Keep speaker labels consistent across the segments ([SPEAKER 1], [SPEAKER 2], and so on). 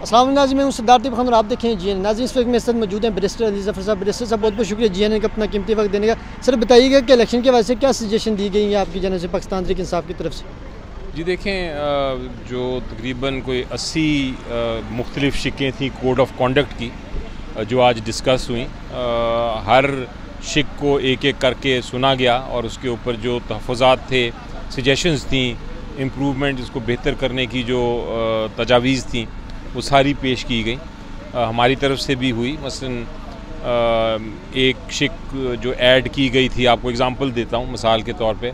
[SPEAKER 1] अस्सलाम वालेकुम नाज़रीन, मैं हूं सरदार दीप खान और आप देखें GN। नाज़रीन, इस वक्त मेरे साथ मौजूद हैं बैरिस्टर अली ज़फ़र साहब। बैरिस्टर साहब, बहुत बहुत शुक्रिया GN का अपना कीमती वक्त देने का। सर बताइएगा कि इलेक्शन के वजह से क्या सजेशन दी गई है आपकी जानब से पाकिस्तान तहरीक इंसाफ की तरफ से?
[SPEAKER 2] जी देखें, जो तकरीबन कोई 80 मुख्तलिफ शिकें थी कोड ऑफ कॉन्डक्ट की जो आज डिस्कस हुई। हर शिक को एक एक करके सुना गया और उसके ऊपर जो तहफ़्फ़ुज़ात थे, सजेशंस थी, इम्प्रूवमेंट, इसको बेहतर करने की जो तजावीज़ थी वो सारी पेश की गई। हमारी तरफ से भी हुई। मसलन एक शिक जो ऐड की गई थी, आपको एग्ज़ाम्पल देता हूँ मिसाल के तौर पे,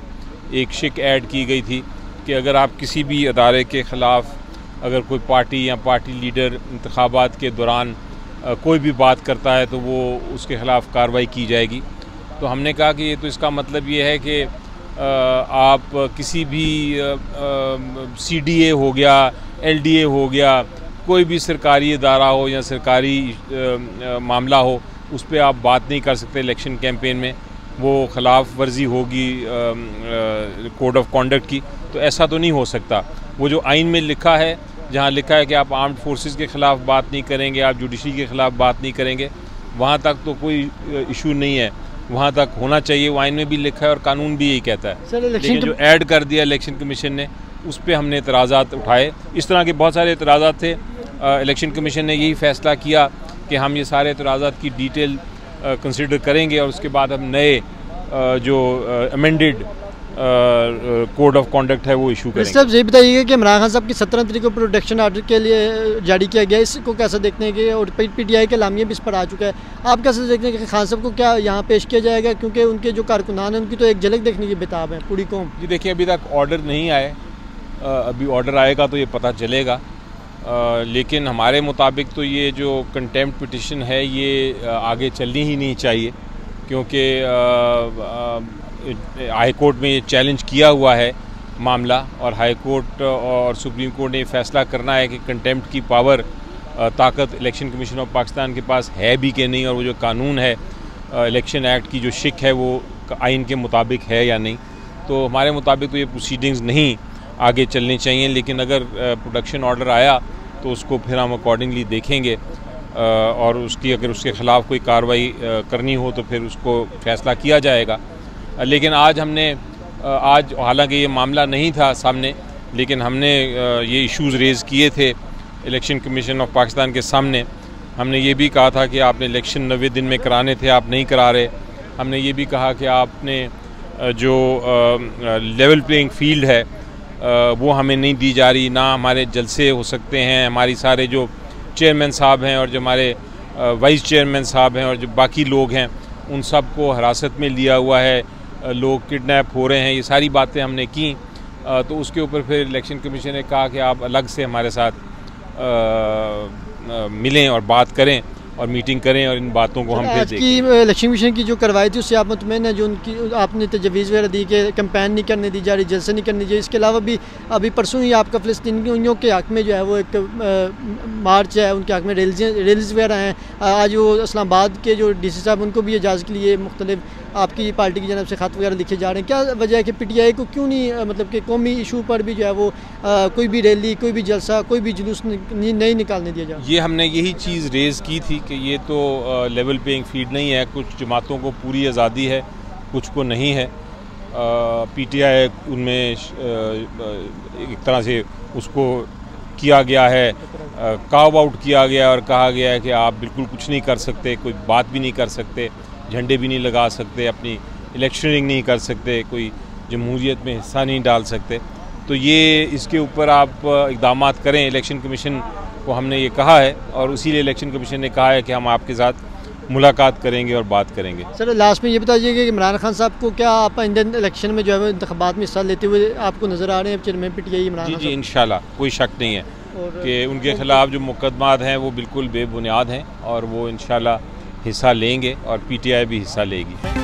[SPEAKER 2] एक शिक ऐड की गई थी कि अगर आप किसी भी अदारे के ख़िलाफ़ अगर कोई पार्टी या पार्टी लीडर इंतखाबात के दौरान कोई भी बात करता है तो वो उसके ख़िलाफ़ कार्रवाई की जाएगी। तो हमने कहा कि ये तो इसका मतलब ये है कि आप किसी भी CDA हो गया, LDA हो गया, कोई भी सरकारी इदारा हो या सरकारी मामला हो, उस पर आप बात नहीं कर सकते इलेक्शन कैंपेन में, वो ख़िलाफ़ वर्जी होगी कोड ऑफ कॉन्डक्ट की। तो ऐसा तो नहीं हो सकता। वो जो आइन में लिखा है, जहाँ लिखा है कि आप आर्म्ड फोर्सेस के ख़िलाफ़ बात नहीं करेंगे, आप जुडिशरी के ख़िलाफ़ बात नहीं करेंगे, वहाँ तक तो कोई इशू नहीं है, वहाँ तक होना चाहिए। वो आइन में भी लिखा है और कानून भी यही कहता है। लेकिन जो ऐड कर दिया इलेक्शन कमीशन ने, उस पर हमने एतराज़ात उठाए। इस तरह के बहुत सारे एतराज़ात थे। इलेक्शन कमीशन ने यही फ़ैसला किया कि हम ये सारे एतराज़ात की डिटेल कंसिडर करेंगे और उसके बाद हम नए जो अमेंडेड कोड ऑफ कॉन्डक्ट है वो इशू करेंगे।
[SPEAKER 1] साहब ये बताइएगा कि इमरान खान साहब की 17 तारीख को प्रोटेक्शन ऑर्डर के लिए जारी किया गया, इसको कैसा देखते हैं कि और PTI के लामिया भी इस पर आ चुका है, आप कैसे देखते हैं कि खान साहब को क्या यहाँ पेश किया जाएगा? क्योंकि उनके जो कारकुनान हैं उनकी तो एक झलक देखने की बेताब है पूरी कौम।
[SPEAKER 2] जी देखिए, अभी तक ऑर्डर नहीं आए, अभी ऑर्डर आएगा तो ये पता चलेगा। लेकिन हमारे मुताबिक तो ये जो कंटेम्प्ट पिटिशन है ये आगे चलनी ही नहीं चाहिए, क्योंकि हाई कोर्ट में ये चैलेंज किया हुआ है मामला और हाई कोर्ट और सुप्रीम कोर्ट ने फैसला करना है कि कंटेम्प्ट की पावर, ताकत इलेक्शन कमीशन ऑफ पाकिस्तान के पास है भी कि नहीं, और वो जो कानून है इलेक्शन एक्ट की जो शिक है वो आइन के मुताबिक है या नहीं। तो हमारे मुताबिक तो ये प्रोसीडिंग्स नहीं आगे चलनी चाहिए। लेकिन अगर प्रोटेक्शन ऑर्डर आया तो उसको फिर हम अकॉर्डिंगली देखेंगे और उसकी अगर उसके ख़िलाफ़ कोई कार्रवाई करनी हो तो फिर उसको फ़ैसला किया जाएगा। लेकिन आज हमने हालांकि ये मामला नहीं था सामने, लेकिन हमने ये इश्यूज़ रेज़ किए थे इलेक्शन कमीशन ऑफ पाकिस्तान के सामने। हमने ये भी कहा था कि आपने इलेक्शन 90 दिन में कराने थे, आप नहीं करा रहे। हमने ये भी कहा कि आपने जो लेवल प्लेइंग फील्ड है वो हमें नहीं दी जा रही, ना हमारे जलसे हो सकते हैं, हमारी सारे जो चेयरमैन साहब हैं और जो हमारे वाइस चेयरमैन साहब हैं और जो बाकी लोग हैं उन सब को हिरासत में लिया हुआ है, लोग किडनैप हो रहे हैं, ये सारी बातें हमने की। तो उसके ऊपर फिर इलेक्शन कमीशन ने कहा कि आप अलग से हमारे साथ मिलें और बात करें और मीटिंग करें और इन बातों को हम फिर देखें।
[SPEAKER 1] इलेक्शन कमीशन की जो कार्रवाई थी उससे आप मुतमईन हैं? जो उनकी आपने तजवीज़ वगैरह दी कि कैंपेन नहीं करने दी जा रही, जलसे नहीं करने दी जा रही। इसके अलावा भी अभी परसों ही आपका फ़लस्तीनियों के हक़ में जो है वो एक मार्च है, उनके हक़ में रैलीज़ वगैरह हैं। आज वो इस्लामाबाद के जो DC साहब उनको भी इजाज़त के लिए मुख्तलिफ आपकी पार्टी की जानब से ख़त वगैरह लिखे जा रहे हैं। क्या वजह है कि PTI को क्यों नहीं, मतलब कि कौमी इशू पर भी जो है वो कोई भी रैली, कोई भी जलसा, कोई भी जुलूस नहीं निकालने दिया जाए?
[SPEAKER 2] ये हमने यही चीज़ रेज़ की थी कि ये तो लेवल प्लेइंग फील्ड नहीं है। कुछ जमातों को पूरी आज़ादी है, कुछ को नहीं है। PTI उनमें एक तरह से उसको किया गया है, कार्व आउट किया गया और कहा गया है कि आप बिल्कुल कुछ नहीं कर सकते, कोई बात भी नहीं कर सकते, झंडे भी नहीं लगा सकते, अपनी इलेक्शनिंग नहीं कर सकते, कोई जमहूरियत में हिस्सा नहीं डाल सकते। तो ये इसके ऊपर आप इक़दाम करें। इलेक्शन कमीशन को हमने ये कहा है और इसीलिए इलेक्शन कमीशन ने कहा है कि हम आपके साथ मुलाकात करेंगे और बात करेंगे।
[SPEAKER 1] सर लास्ट में ये बताइएगा कि इमरान खान साहब को क्या आप इंडियन इलेक्शन में जो है इंतखाबात में हिस्सा लेते हुए आपको नज़र आ रहे हैं चेयरमैन PTI इमरान?
[SPEAKER 2] जी इंशाल्लाह, कोई शक नहीं है कि उनके ख़िलाफ़ जो मुकदमात हैं वो बिल्कुल बेबुनियाद हैं और वो इंशाल्लाह हिस्सा लेंगे और PTI भी हिस्सा लेगी।